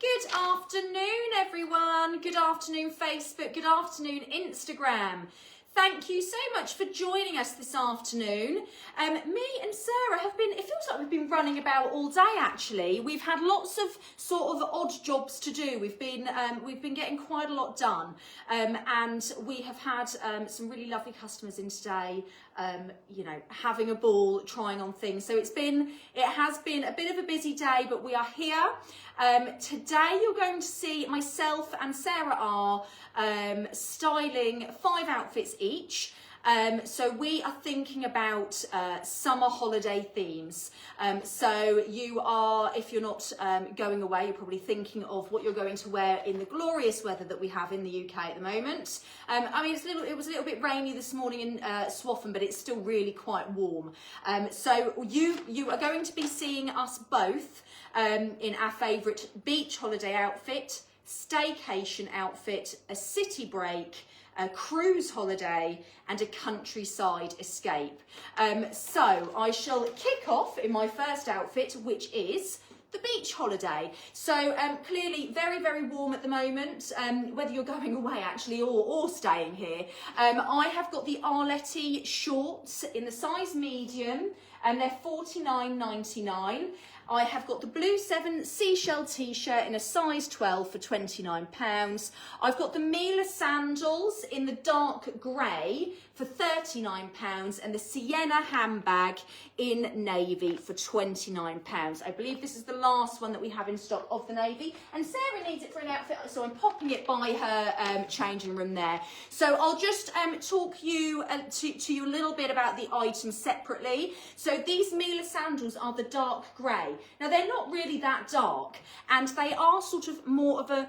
Good afternoon, everyone. Good afternoon, Facebook. Good afternoon, Instagram. Thank you so much for joining us this afternoon. Me and Sarah have been, it feels like we've been running about all day actually. We've had lots of sort of odd jobs to do. We've been getting quite a lot done. And we have had some really lovely customers in today, you know, having a ball, trying on things. So it has been a bit of a busy day, but we are here. Today you're going to see myself and Sarah are styling 5 outfits each. So we are thinking about summer holiday themes. So you are, if you're not going away, you're probably thinking of what you're going to wear in the glorious weather that we have in the UK at the moment. I mean, it was a little bit rainy this morning in Swaffham, but it's still really quite warm. So you are going to be seeing us both in our favourite beach holiday outfit, staycation outfit, a city break, a cruise holiday and a countryside escape. So I shall kick off in my first outfit, which is the beach holiday. So clearly very, very warm at the moment, whether you're going away actually or staying here. I have got the Arletty shorts in the size medium and they're $49.99. I have got the Blue 7 seashell t-shirt in a size 12 for £29. I've got the Mila sandals in the dark grey for £39 and the Sienna handbag in navy for £29. I believe this is the last one that we have in stock of the navy, and Sarah needs it for an outfit, so I'm popping it by her changing room there. So I'll just talk you to you a little bit about the items separately. So these Mila sandals are the dark grey. Now they're not really that dark and they are sort of more of a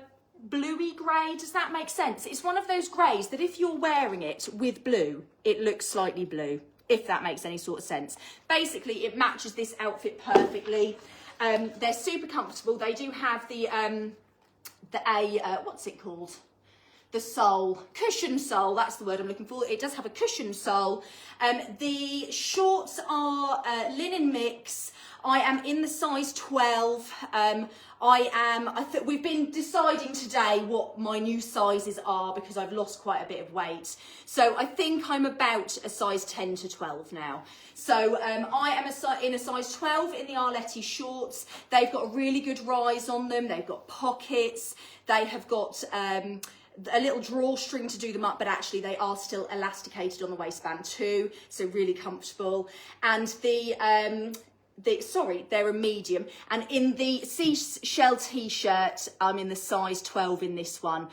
bluey grey. Does that make sense? It's one of those greys that if you're wearing it with blue, it looks slightly blue, if that makes any sort of sense. Basically, it matches this outfit perfectly. They're super comfortable. They do have the what's it called? The sole, cushion sole, that's the word I'm looking for. It does have a cushion sole. The shorts are linen mix. I am in the size 12. We've been deciding today what my new sizes are because I've lost quite a bit of weight. So I think I'm about a size 10 to 12 now. So I am in a size 12 in the Arletty shorts. They've got a really good rise on them. They've got pockets. They have got a little drawstring to do them up, but actually they are still elasticated on the waistband too, so really comfortable. And they're a medium. And in the seashell t-shirt, I'm in the size 12 in this one.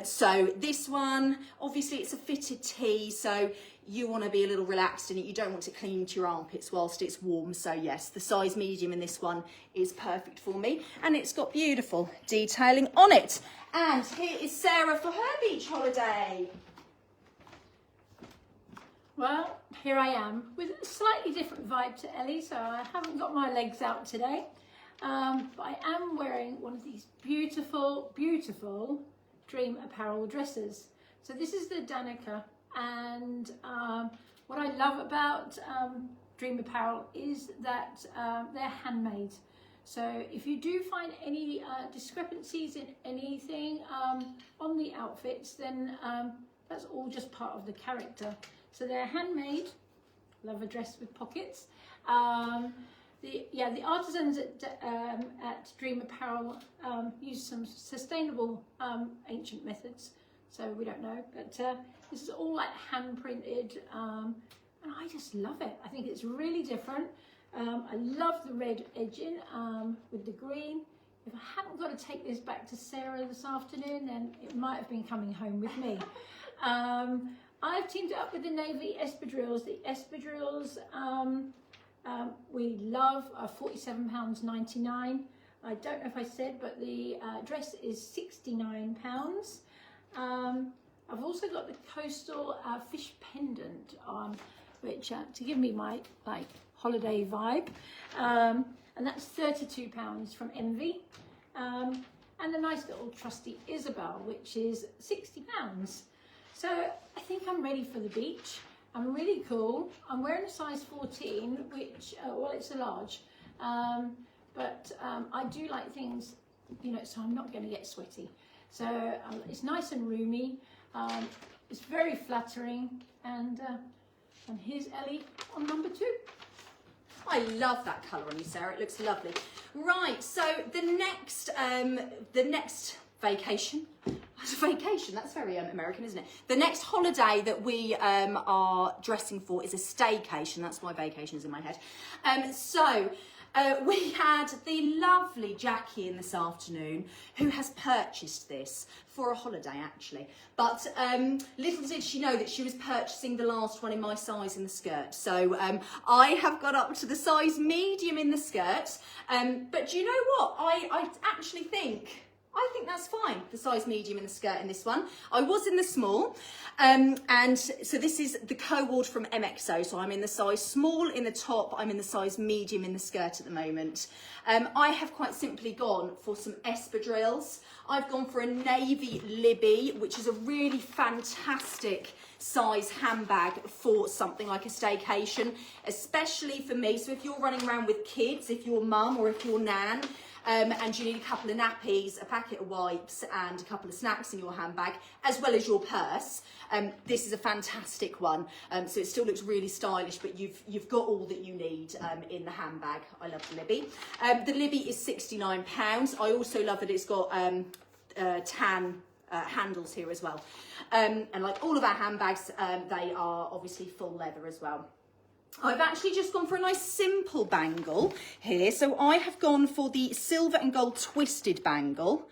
So this one, obviously it's a fitted tee, so you want to be a little relaxed in it. You don't want to cling to your armpits whilst it's warm. So yes, the size medium in this one is perfect for me. And it's got beautiful detailing on it. And here is Sarah for her beach holiday. Well, here I am with a slightly different vibe to Ellie, so I haven't got my legs out today. But I am wearing one of these beautiful, beautiful Dream Apparel dresses. So this is the Danica, and what I love about Dream Apparel is that they're handmade. So if you do find any discrepancies in anything on the outfits, then that's all just part of the character. So they're handmade. Love a dress with pockets. The artisans at Dream Apparel use some sustainable ancient methods. So we don't know, but this is all like hand printed, and I just love it. I think it's really different. I love the red edging with the green. If I hadn't got to take this back to Sarah this afternoon, then it might have been coming home with me. I've teamed it up with the navy espadrilles. The espadrilles we love are £47.99. I don't know if I said, but the dress is £69. I've also got the coastal fish pendant on, which to give me my like holiday vibe, and that's £32 from Envy. And the nice little trusty Isabel, which is £60. So I think I'm ready for the beach. I'm really cool. I'm wearing a size 14, which, well, it's a large. But I do like things you know, so I'm not going to get sweaty. So it's nice and roomy. It's very flattering, and here's Ellie on number 2. I love that colour on you, Sarah. It looks lovely. Right, so the next vacation. Vacation, that's very American, isn't it? The next holiday that we are dressing for is a staycation. That's why vacation is in my head. We had the lovely Jackie in this afternoon, who has purchased this for a holiday actually. But little did she know that she was purchasing the last one in my size in the skirt. So I have got up to the size medium in the skirt. But do you know what? I actually think that's fine, the size medium in the skirt in this one. I was in the small, and so this is the co-ord from MXO, so I'm in the size small in the top, I'm in the size medium in the skirt at the moment. I have quite simply gone for some espadrilles. I've gone for a navy Libby, which is a really fantastic size handbag for something like a staycation, especially for me. So if you're running around with kids, if you're mum or if you're nan, and you need a couple of nappies, a packet of wipes and a couple of snacks in your handbag, as well as your purse, this is a fantastic one. So it still looks really stylish, but you've got all that you need in the handbag. I love the Libby. The Libby is £69. I also love that it's got tan handles here as well. And like all of our handbags, they are obviously full leather as well. I've actually just gone for a nice simple bangle here. So I have gone for the silver and gold twisted bangle.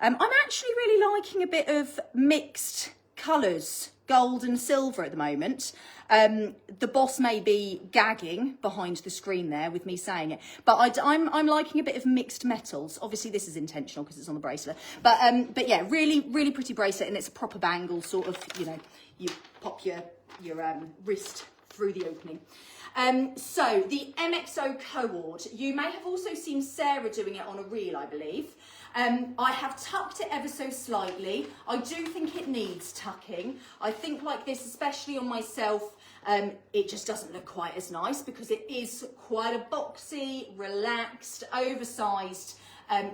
I'm actually really liking a bit of mixed colours, gold and silver at the moment. The boss may be gagging behind the screen there with me saying it, but I'm liking a bit of mixed metals. Obviously this is intentional because it's on the bracelet, but yeah, really pretty bracelet, and it's a proper bangle, sort of, you know, you pop your wrist through the opening. So the MXO co-ord, you may have also seen Sarah doing it on a reel, I believe. I have tucked it ever so slightly. I do think it needs tucking. I think like this, especially on myself, it just doesn't look quite as nice because it is quite a boxy, relaxed, oversized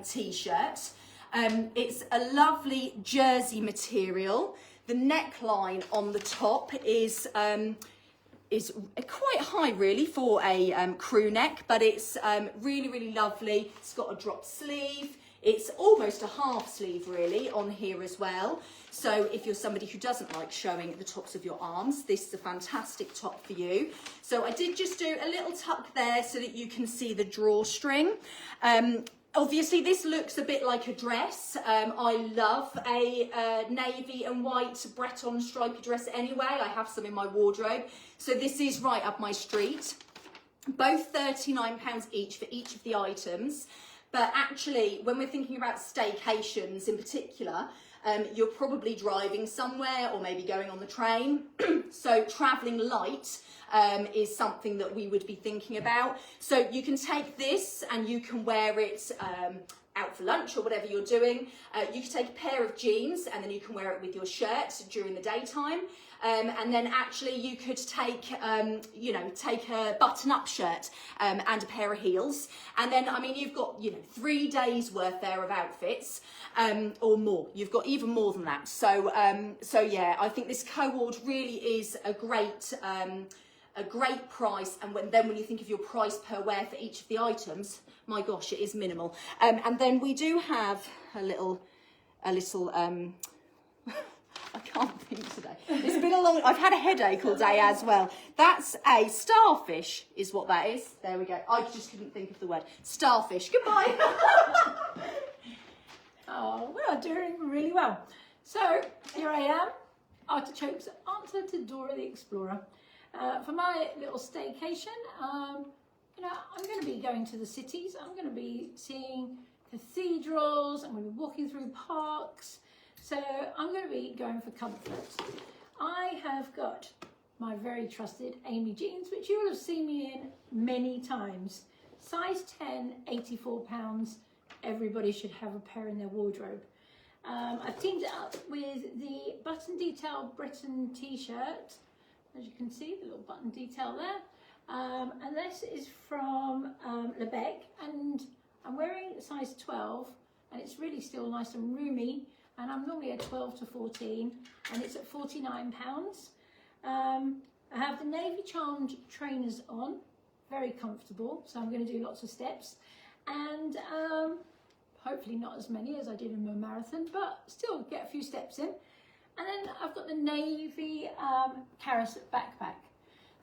t-shirt. It's a lovely jersey material. The neckline on the top is quite high really for a crew neck, but it's really lovely. It's got a drop sleeve. It's almost a half sleeve really on here as well. So if you're somebody who doesn't like showing the tops of your arms, this is a fantastic top for you. So I did just do a little tuck there so that you can see the drawstring. Obviously this looks a bit like a dress. I love a navy and white Breton stripy dress anyway. I have some in my wardrobe. So this is right up my street. Both £39 each for each of the items. But actually, when we're thinking about staycations in particular, you're probably driving somewhere or maybe going on the train. So travelling light is something that we would be thinking about. So you can take this and you can wear it out for lunch or whatever you're doing. You can take a pair of jeans and then you can wear it with your shirt during the daytime. And then actually you could take, you know, take a button-up shirt and a pair of heels. And then, I mean, you've got, you know, 3 days worth there of outfits or more. You've got even more than that. So, so yeah, I think this co-ord really is a great price. And when you think of your price per wear for each of the items, my gosh, it is minimal. And then we do have a little I can't think today. It's been a long, I've had a headache all day as well. That's a starfish is what that is. There we go. I just couldn't think of the word. Starfish. Goodbye. Oh, we are doing really well. So here I am, Artichoke's answer to Dora the Explorer. For my little staycation, you know, I'm going to be going to the cities. I'm going to be seeing cathedrals. I'm going to be walking through parks. So I'm going to be going for comfort. I have got my very trusted Amy jeans, which you will have seen me in many times. Size 10, £84. Everybody should have a pair in their wardrobe. I've teamed it up with the button detail Breton t-shirt. As you can see, the little button detail there. And this is from Lebec, and I'm wearing size 12. and it's really still nice and roomy, and I'm normally at 12 to 14, and it's at £49. I have the navy charmed trainers on, very comfortable, so I'm going to do lots of steps, and hopefully not as many as I did in my marathon, but still get a few steps in. And then I've got the navy Caris backpack,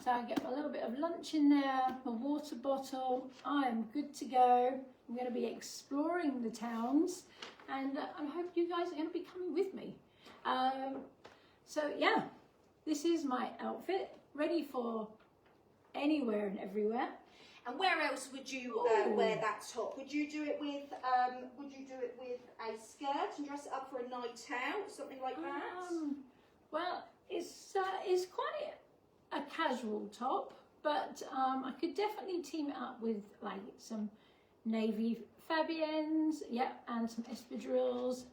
so I get a little bit of lunch in there, my water bottle. I am good to go. I'm going to be exploring the towns, and I hope you guys are going to be coming with me. So yeah, this is my outfit, ready for anywhere and everywhere. And where else would you wear that top? Would you do it with a skirt and dress it up for a night out, something like that? Well, it's quite a casual top, but I could definitely team it up with like some navy Fabiennes, yeah, and some espadrilles.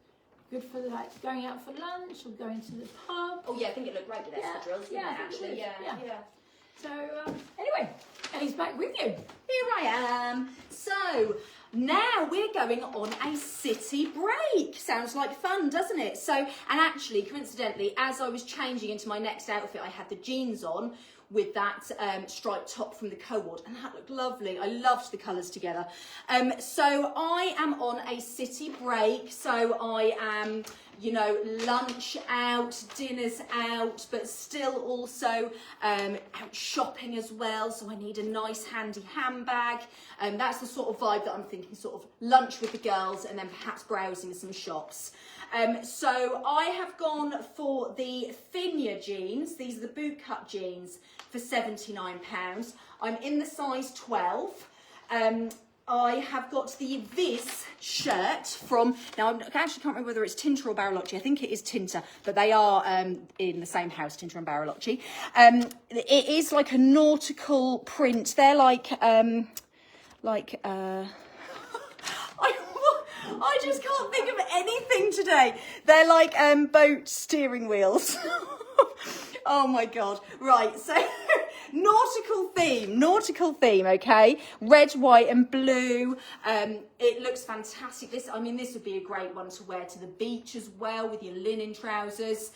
Good for like going out for lunch or going to the pub. Oh yeah, I think it looked great with espadrilles, didn't it, actually? Yeah. So anyway, Ellie's back with you. Here I am. So now we're going on a city break. Sounds like fun, doesn't it? So, and actually, coincidentally, as I was changing into my next outfit, I had the jeans on with that striped top from the co-ord, and that looked lovely. I loved the colours together. So I am on a city break. So I am, you know, lunch out, dinners out, but still also out shopping as well. So I need a nice handy handbag. That's the sort of vibe that I'm thinking, sort of lunch with the girls and then perhaps browsing some shops. So I have gone for the Finia jeans. These are the bootcut jeans for £79. I'm in the size 12. I have got the Vis shirt from, now I actually can't remember whether it's Tinter or Bariloche. I think it is Tinter, but they are in the same house, Tinter and Bariloche. It is like a nautical print. They're like I just can't think of anything today. They're like boat steering wheels. Oh my God. Right, so nautical theme, okay? Red, white and blue. It looks fantastic. This would be a great one to wear to the beach as well with your linen trousers.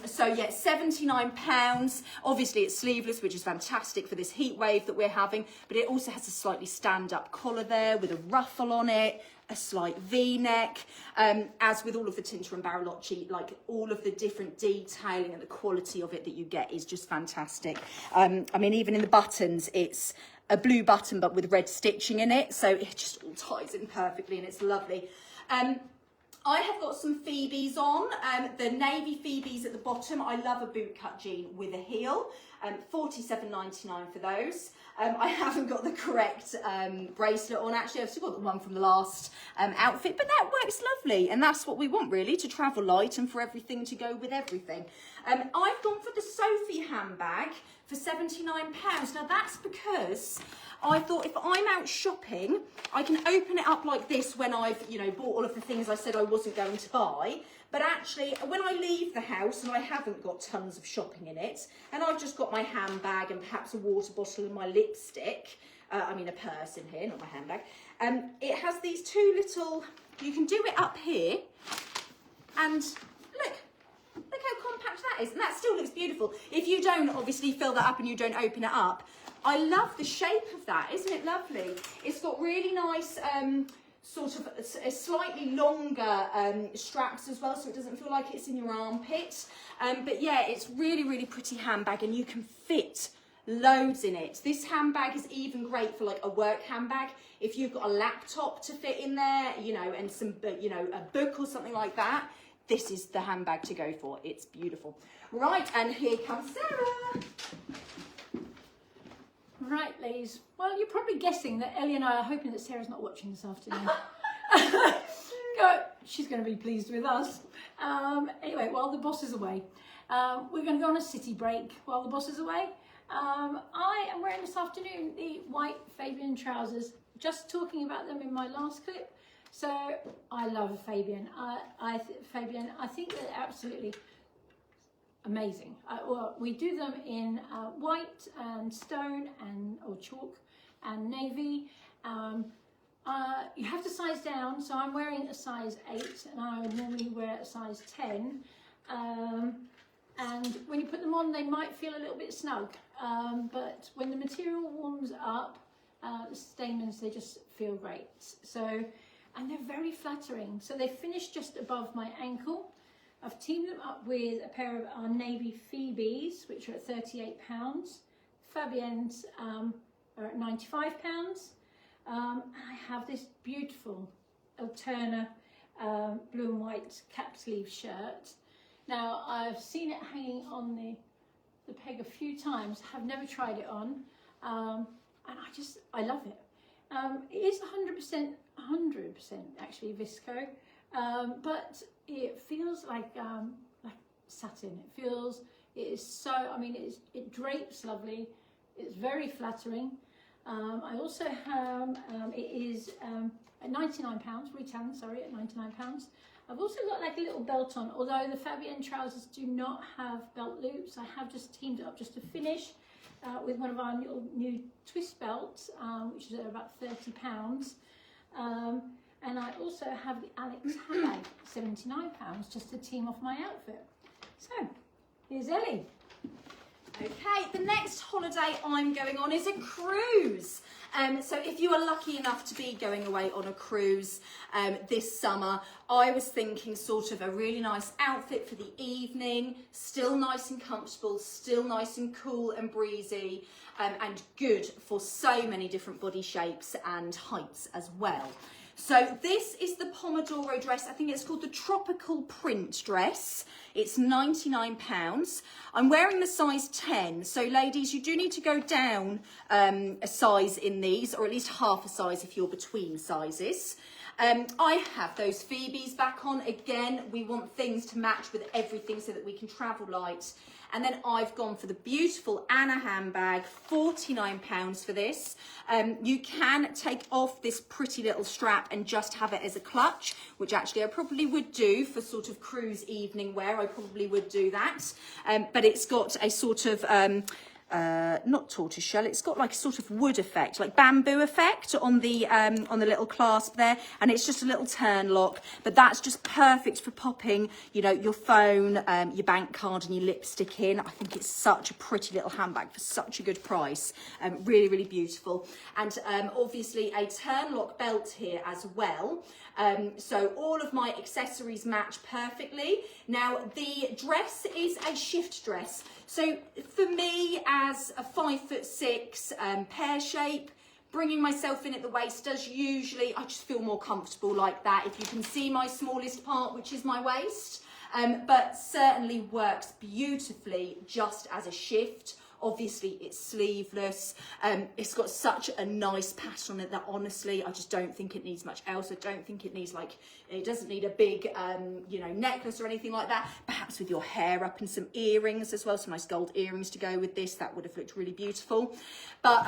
So yeah, £79. Obviously it's sleeveless, which is fantastic for this heat wave that we're having, but it also has a slightly stand-up collar there with a ruffle on it, a slight V-neck, as with all of the Tinter and Bariloche, like all of the different detailing and the quality of it that you get is just fantastic. I mean, even in the buttons, it's a blue button but with red stitching in it, so it just all ties in perfectly and it's lovely. I have got some Phoebes on, the navy Phoebes at the bottom. I love a bootcut jean with a heel, £47.99 for those. I haven't got the correct bracelet on, actually. I've still got the one from the last outfit, but that works lovely. And that's what we want, really, to travel light and for everything to go with everything. I've gone for the Sophie handbag for £79. Now, that's because I thought if I'm out shopping, I can open it up like this when I've, you know, bought all of the things I said I wasn't going to buy. But actually, when I leave the house and I haven't got tons of shopping in it, and I've just got my handbag and perhaps a water bottle and my lipstick, a purse in here, not my handbag, it has these two little, you can do it up here, and look how compact that is, and that still looks beautiful. If you don't obviously fill that up and you don't open it up, I love the shape of that, isn't it lovely? It's got really nice, sort of a slightly longer straps as well, so it doesn't feel like it's in your armpit. But yeah, it's really, really pretty handbag, and you can fit loads in it. This handbag is even great for like a work handbag. If you've got a laptop to fit in there, you know, and some, you know, a book or something like that, this is the handbag to go for. It's beautiful. Right, and here comes Sarah. Right, ladies. Well, you're probably guessing that Ellie and I are hoping that Sarah's not watching this afternoon. She's going to be pleased with us. Anyway, while the boss is away, we're going to go on a city break while the boss is away. I am wearing this afternoon the white Fabian trousers, just talking about them in my last clip. So I love Fabian. Fabian, I think they're absolutely amazing. Well, we do them in white and stone or chalk and navy. you have to size down, so I'm wearing a size 8 and I would normally wear a size 10. And when you put them on, they might feel a little bit snug, but when the material warms up, the stamens, they just feel great. So, and they're very flattering. So they finish just above my ankle. I've teamed them up with a pair of our navy Phoebes, which are at £38. Fabiennes are at £95. And I have this beautiful Alterna blue and white cap sleeve shirt. Now, I've seen it hanging on the peg a few times, have never tried it on, and I love it. It is 100% actually visco, but it feels like satin. It is so, I mean, it drapes lovely, it's very flattering. I also have, it is at £99, retailing, sorry, at £99. I've also got like a little belt on, although the Fabienne trousers do not have belt loops. I have just teamed it up just to finish with one of our new twist belts, which is about £30. And I also have the Alex handbag, £79, just to team off my outfit. So, here's Ellie. Okay, the next holiday I'm going on is a cruise. So if you are lucky enough to be going away on a cruise this summer, I was thinking sort of a really nice outfit for the evening, still nice and comfortable, still nice and cool and breezy, and good for so many different body shapes and heights as well. So this is the Pomodoro dress. I think it's called the Tropical Print dress. It's £99. I'm wearing the size 10. So ladies, you do need to go down a size in these, or at least half a size if you're between sizes. I have those Phoebes back on. Again, we want things to match with everything so that we can travel light. And then I've gone for the beautiful Anna handbag, £49 for this. You can take off this pretty little strap and just have it as a clutch, which actually I probably would do for sort of cruise evening wear. I probably would do that. But it's got a sort of, not tortoiseshell, it's got like a sort of wood effect, like bamboo effect on the little clasp there, and it's just a little turn lock, but that's just perfect for popping, you know, your phone, your bank card and your lipstick in. I think it's such a pretty little handbag for such a good price. Really, really beautiful. And obviously a turn lock belt here as well. So all of my accessories match perfectly. Now the dress is a shift dress. So for me, as a 5'6" pear shape, bringing myself in at the waist does usually, I just feel more comfortable like that. If you can see my smallest part, which is my waist, but certainly works beautifully just as a shift. Obviously it's sleeveless. It's got such a nice pattern on it that honestly, I just don't think it needs much else. I don't think it needs it doesn't need a big, you know, necklace or anything like that. Perhaps with your hair up and some earrings as well, some nice gold earrings to go with this. That would have looked really beautiful. But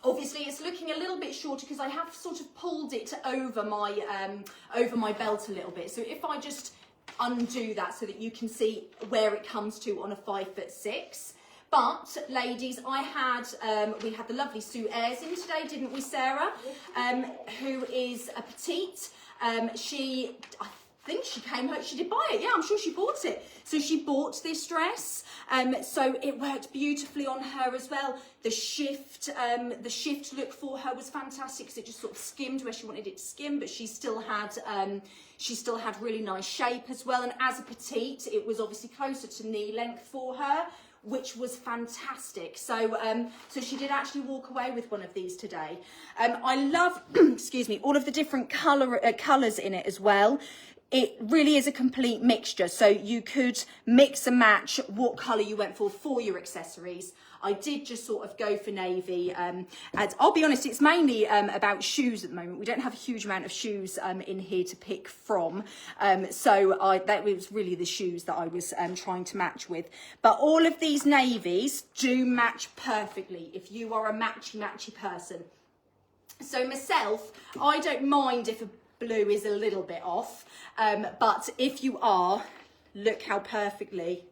obviously it's looking a little bit shorter because I have sort of pulled it over my belt a little bit. So if I just undo that so that you can see where it comes to on a 5'6". But ladies, we had the lovely Sue Ayres in today, didn't we, Sarah? Who is a petite. I think she came home, she did buy it, yeah, I'm sure she bought it. So she bought this dress, so it worked beautifully on her as well. The shift look for her was fantastic because it just sort of skimmed where she wanted it to skim, but she still had really nice shape as well. And as a petite, it was obviously closer to knee length for her, which was fantastic. So so she did actually walk away with one of these today. I love, excuse me, all of the different colours in it as well. It really is a complete mixture. So you could mix and match what colour you went for your accessories. I did just sort of go for navy. And I'll be honest, it's mainly about shoes at the moment. We don't have a huge amount of shoes in here to pick from. So that was really the shoes that I was trying to match with. But all of these navies do match perfectly if you are a matchy person. So myself, I don't mind if a blue is a little bit off. But if you are, look how perfectly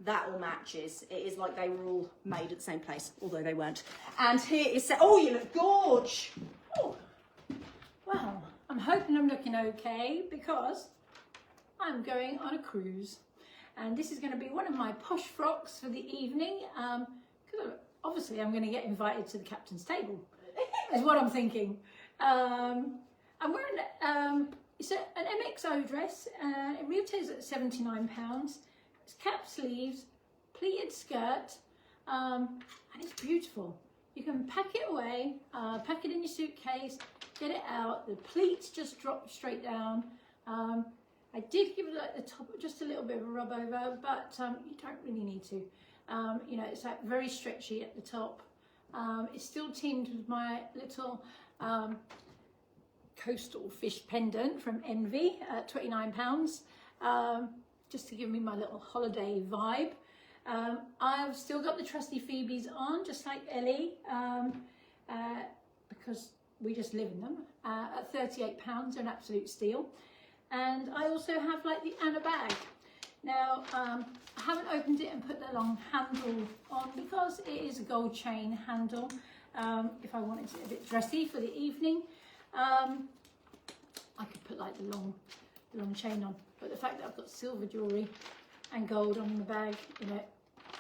that all matches. It is like they were all made at the same place, although they weren't. And here is, oh, you look gorge. Oh, Well, I'm hoping I'm looking okay because I'm going on a cruise. And this is going to be one of my posh frocks for the evening. Because obviously I'm going to get invited to the captain's table, is what I'm thinking. I'm wearing it's an MXO dress. It retails at £79. It's cap sleeves, pleated skirt, and it's beautiful. You can pack it away, pack it in your suitcase, get it out. The pleats just drop straight down. I did give it like the top just a little bit of a rub over, but you don't really need to. You know, it's like very stretchy at the top. It's still teamed with my little coastal fish pendant from Envy at £29, just to give me my little holiday vibe. I've still got the trusty Phoebes on, just like Ellie, because we just live in them. At £38, they're an absolute steal. And I also have like the Anna bag. Now, I haven't opened it and put the long handle on because it is a gold chain handle. If I wanted it a bit dressy for the evening, I could put like the long chain on. But the fact that I've got silver jewellery and gold on the bag, you know,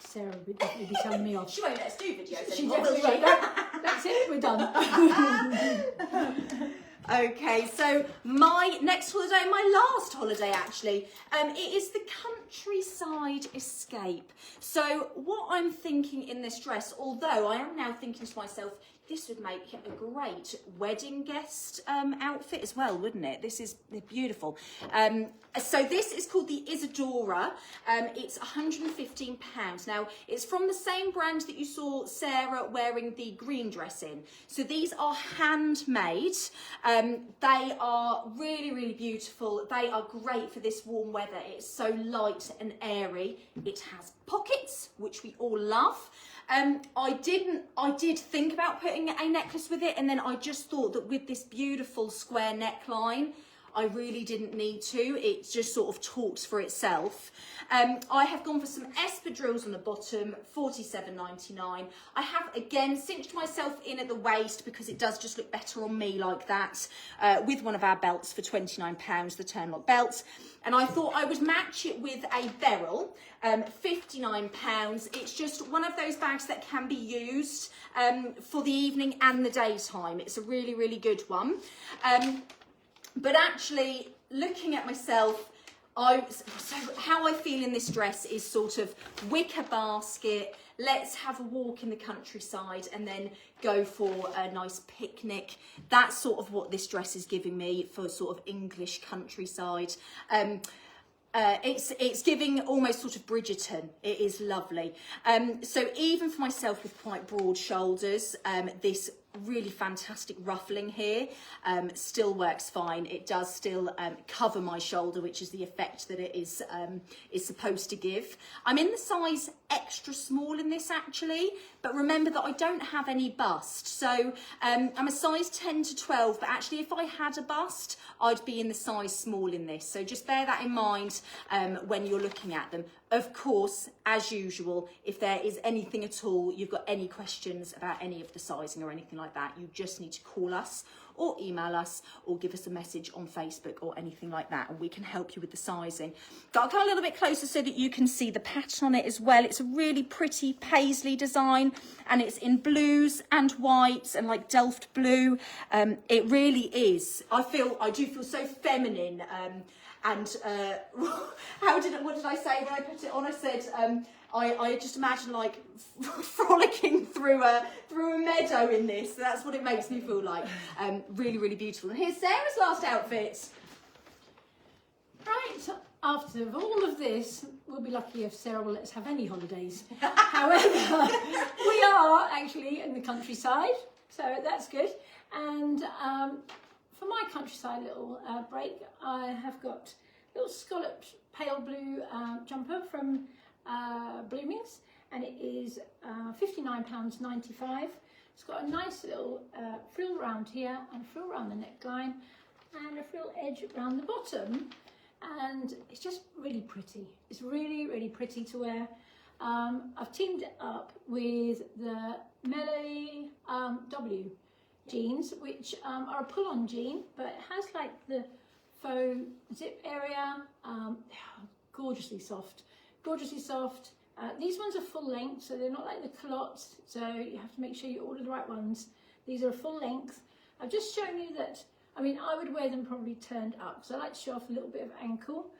Sarah would definitely be telling me off. She won't let us do videos She anymore, definitely will she? won't. That's it, we're done. Okay, so my next holiday, my last holiday actually, it is the countryside escape. So what I'm thinking in this dress, although I am now thinking to myself, this would make a great wedding guest outfit as well, wouldn't it? This is beautiful. So this is called the Isadora. It's £115. Now, it's from the same brand that you saw Sarah wearing the green dress in. So these are handmade. They are really, really beautiful. They are great for this warm weather. It's so light and airy. It has pockets, which we all love. I did think about putting a necklace with it, and then I just thought that with this beautiful square neckline, I really didn't need to. It just sort of talks for itself. I have gone for some espadrilles on the bottom, £47.99. I have again cinched myself in at the waist because it does just look better on me like that, with one of our belts for £29, the turnlock belt. And I thought I would match it with a beryl, £59. It's just one of those bags that can be used for the evening and the daytime. It's a really, really good one. But actually, looking at myself, so how I feel in this dress is sort of wicker basket, let's have a walk in the countryside and then go for a nice picnic. That's sort of what this dress is giving me for sort of English countryside. It's giving almost sort of Bridgerton. It is lovely. So even for myself with quite broad shoulders, this really fantastic ruffling here still works fine. It does still cover my shoulder, which is the effect that it is supposed to give. I'm in the size extra small in this actually, but remember that I don't have any bust. So I'm a size 10 to 12, but actually if I had a bust, I'd be in the size small in this. So just bear that in mind when you're looking at them. Of course, as usual, if there is anything at all, you've got any questions about any of the sizing or anything like that, you just need to call us or email us or give us a message on Facebook or anything like that, and we can help you with the sizing. But I'll come a little bit closer so that you can see the pattern on it as well. It's a really pretty paisley design, and it's in blues and whites and like Delft blue. It really is. I do feel so feminine. And what did I say when I put it on? I said I just imagine like frolicking through a meadow in this. So that's what it makes me feel like. Really, really beautiful. And here's Sarah's last outfit. Right, after all of this, we'll be lucky if Sarah will let us have any holidays. However, we are actually in the countryside, so that's good. And for my countryside little break, I have got a little scalloped pale blue jumper from Bloomings, and it is £59.95. It's got a nice little frill round here and a frill round the neckline and a frill edge around the bottom, and it's just really pretty. It's really, really pretty to wear. I've teamed it up with the Melody W. jeans, which are a pull-on jean, but it has like the faux zip area. Gorgeously soft, gorgeously soft. These ones are full length, so they're not like the culottes, so you have to make sure you order the right ones. These are full length. I've just shown you that, I mean, I would wear them probably turned up, because I like to show off a little bit of ankle.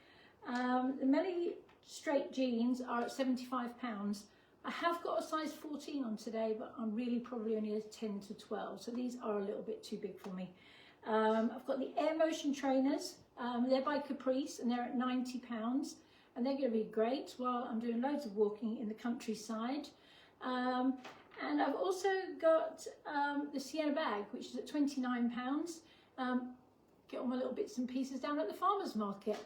The Melly straight jeans are at £75. I have got a size 14 on today, but I'm really probably only a 10 to 12, so these are a little bit too big for me. I've got the Air Motion trainers. They're by Caprice, and they're at £90. And they're going to be great while I'm doing loads of walking in the countryside. And I've also got the Sienna bag, which is at £29. Get all my little bits and pieces down at the farmer's market.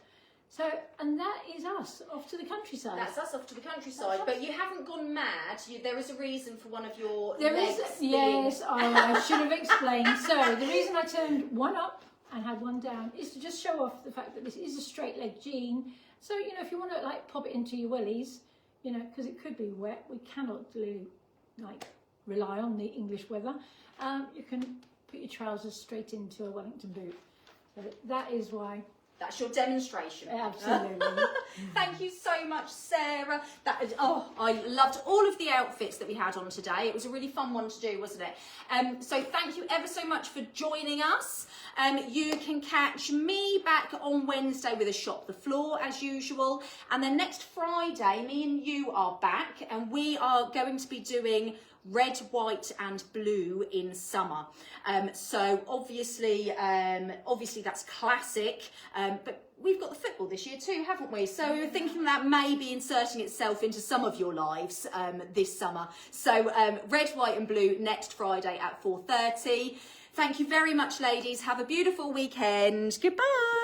So, and that is us off to the countryside. That's us off to the countryside, but you haven't gone mad. There is a reason for one of your legs. Yes, I should have explained. So the reason I turned one up and had one down is to just show off the fact that this is a straight leg jean. So, you know, if you want to like pop it into your wellies, you know, because it could be wet, we cannot really like rely on the English weather. You can put your trousers straight into a Wellington boot. So that is why. That's your demonstration. Absolutely. Thank you so much, Sarah. I loved all of the outfits that we had on today. It was a really fun one to do, wasn't it? So thank you ever so much for joining us. You can catch me back on Wednesday with a Shop the Floor as usual. And then next Friday, me and you are back, and we are going to be doing red, white and blue in summer. So obviously that's classic, but we've got the football this year too, haven't we? So we're thinking that may be inserting itself into some of your lives this summer. So red, white and blue next Friday at 4:30. Thank you very much, ladies. Have a beautiful weekend. Goodbye.